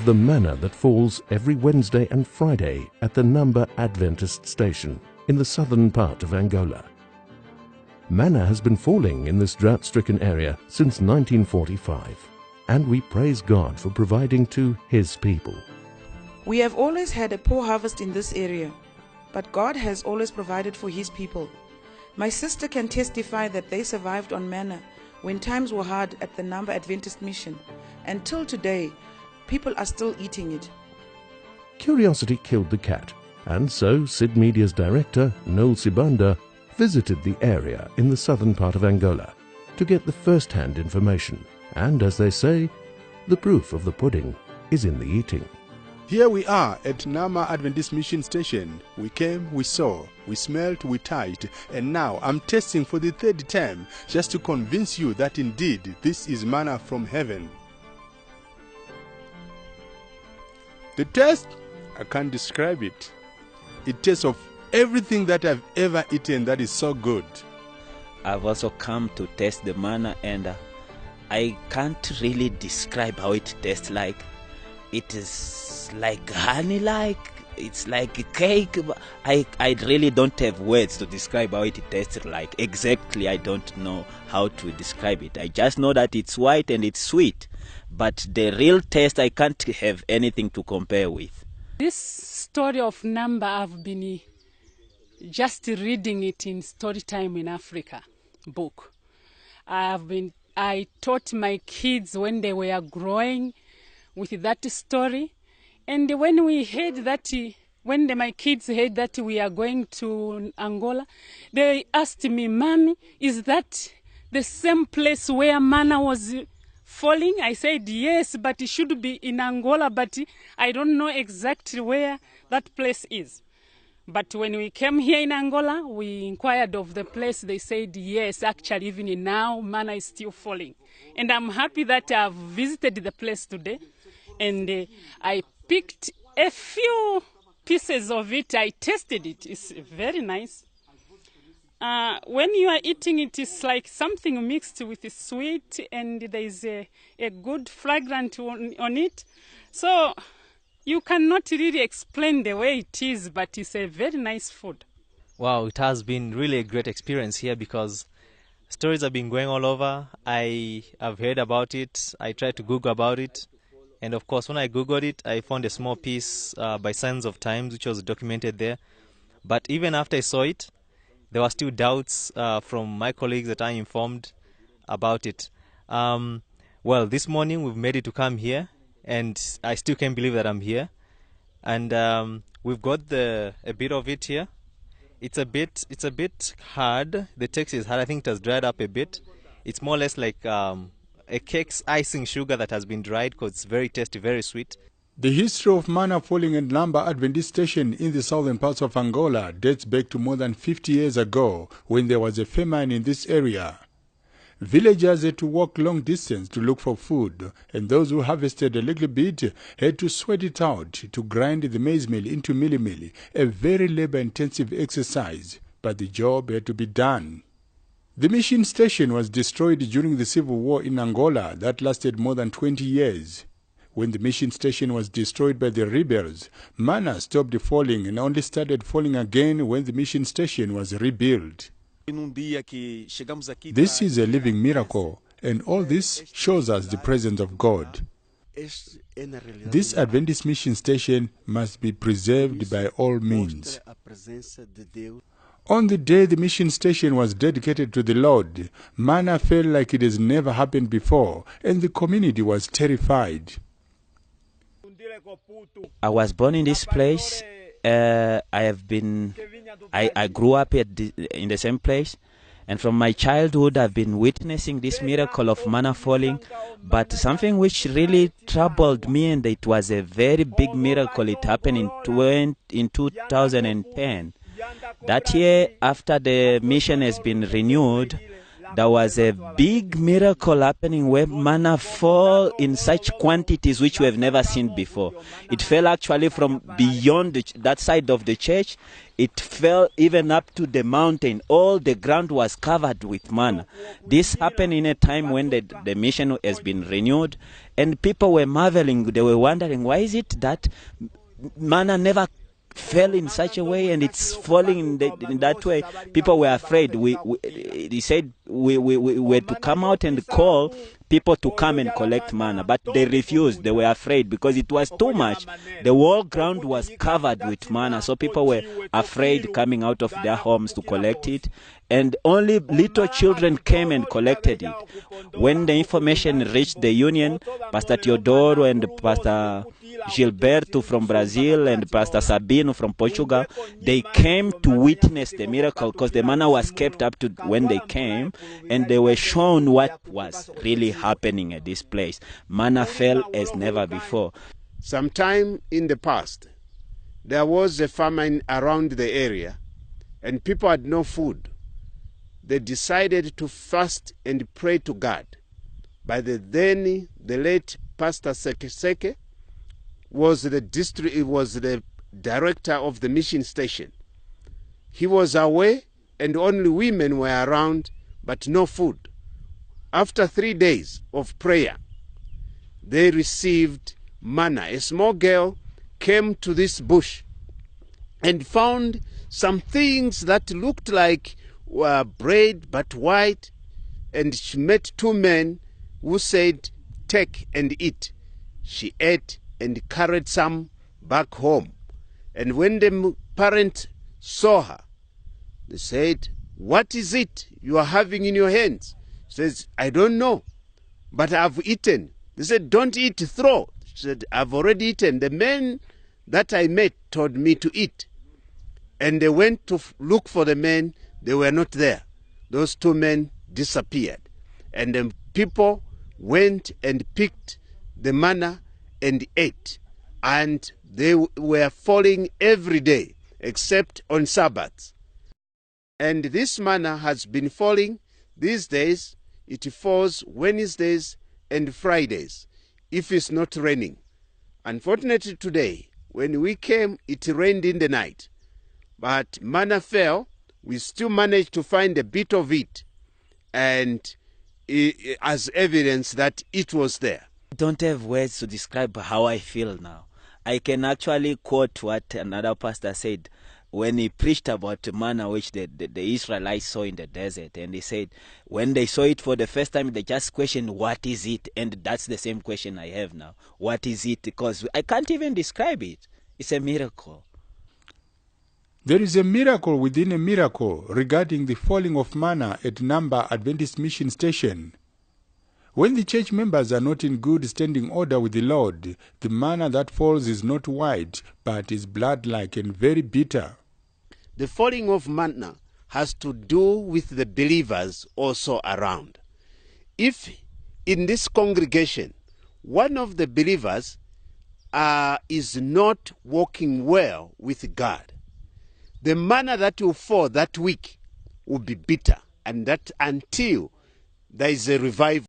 of the manna that falls every Wednesday and Friday at the Namba Adventist Station in the southern part of Angola. Manna has been falling in this drought-stricken area since 1945, and we praise God for providing to His people. We have always had a poor harvest in this area, but God has always provided for His people. My sister can testify that they survived on manna when times were hard at the Namba Adventist Mission. Until today, people are still eating it. Curiosity killed the cat, and so Sid Media's director, Noel Sibanda, visited the area in the southern part of Angola to get the first-hand information. And as they say, the proof of the pudding is in the eating. Here we are at Namba Adventist Mission Station. We came, we saw, we smelled, we touched, and now I'm tasting for the third time just to convince you that indeed this is manna from heaven. The taste, I can't describe it. It tastes of everything that I've ever eaten that is so good. I've also come to taste the manna, and I can't really describe how it tastes like. It is like honey-like, it's like a cake. I really don't have words to describe how it tastes like. Exactly, I don't know how to describe it. I just know that it's white and it's sweet. But the real taste, I can't have anything to compare with. This story of Namba, I've been just reading it in Storytime in Africa book. I taught my kids when they were growing with that story, and when my kids heard that we are going to Angola, they asked me, "Mommy, is that the same place where manna was falling?" I said, "Yes, but it should be in Angola, but I don't know exactly where that place is." But when we came here in Angola, we inquired of the place. They said, yes, actually, even now, manna is still falling. And I'm happy that I've visited the place today. And I picked a few pieces of it. I tasted it. It's very nice. When you are eating it, it's like something mixed with sweet, and there is a good fragrance on it. So you cannot really explain the way it is, but it's a very nice food. Wow, it has been really a great experience here because stories have been going all over. I have heard about it. I tried to Google about it. And of course, when I Googled it, I found a small piece by Signs of Times, which was documented there. But even after I saw it, there were still doubts from my colleagues that I informed about it. Well, this morning we've made it to come here, and I still can't believe that I'm here. And we've got a bit of it here. It's a bit hard. The text is hard. I think it has dried up a bit. It's more or less like a cake's icing sugar that has been dried because it's very tasty, very sweet. The history of manna falling at Namba Adventist Station in the southern parts of Angola dates back to more than 50 years ago when there was a famine in this area. Villagers had to walk long distance to look for food, and those who harvested a little bit had to sweat it out to grind the maize meal into mealie, a very labor-intensive exercise, but the job had to be done. The mission station was destroyed during the civil war in Angola that lasted more than 20 years. When the mission station was destroyed by the rebels, manna stopped falling and only started falling again when the mission station was rebuilt. This is a living miracle, and all this shows us the presence of God. This Adventist mission station must be preserved by all means. On the day the mission station was dedicated to the Lord, manna fell like it has never happened before, and the community was terrified. I was born in this place. I grew up in the same place, and from my childhood I've been witnessing this miracle of manna falling. But something which really troubled me, and it was a very big miracle, it happened in 2010. That year, after the mission has been renewed, there was a big miracle happening where manna fell in such quantities which we have never seen before. It fell actually from beyond that side of the church. It fell even up to the mountain. All the ground was covered with manna. This happened in a time when the mission has been renewed, and people were marveling. They were wondering, why is it that manna never fell in such a way and it's falling in that way? People were afraid. He said we were to come out and call people to come and collect manna, but they refused. They were afraid because it was too much. The whole ground was covered with manna, so people were afraid coming out of their homes to collect it, and only little children came and collected it. When the information reached the union, Pastor Teodoro and Pastor Gilberto from Brazil and Pastor Sabino from Portugal, they came to witness the miracle because the manna was kept up to when they came, and they were shown what was really happening at this place. Manna fell as never before. Sometime in the past, there was a famine around the area and people had no food. They decided to fast and pray to God. By the late Pastor Seke was the director of the mission station. He was away and only women were around, but no food. After 3 days of prayer, they received manna. A small girl came to this bush and found some things that looked like bread but white, and she met 2 men who said, "Take and eat." She ate and carried some back home. And when the parents saw her, they said, "What is it you are having in your hands?" She says, "I don't know, but I've eaten." They said, "Don't eat, throw." She said, "I've already eaten. The men that I met told me to eat." And they went to look for the men. They were not there. Those 2 men disappeared. And the people went and picked the manna and ate. And they were falling every day except on Sabbaths. And this manna has been falling these days. It falls Wednesdays and Fridays if it's not raining. Unfortunately today, when we came, it rained in the night. But manna fell. We still managed to find a bit of it, and as evidence that it was there. I don't have words to describe how I feel now. I can actually quote what another pastor said when he preached about manna which the Israelites saw in the desert. And he said when they saw it for the first time, they just questioned, what is it? And that's the same question I have now. What is it? Because I can't even describe it. It's a miracle. There is a miracle within a miracle regarding the falling of manna at Namba Adventist Mission Station. When the church members are not in good standing order with the Lord, the manna that falls is not white, but is blood-like and very bitter. The falling of manna has to do with the believers also around. If in this congregation, one of the believers is not walking well with God, the manna that will fall that week will be bitter, and that until there is a revival.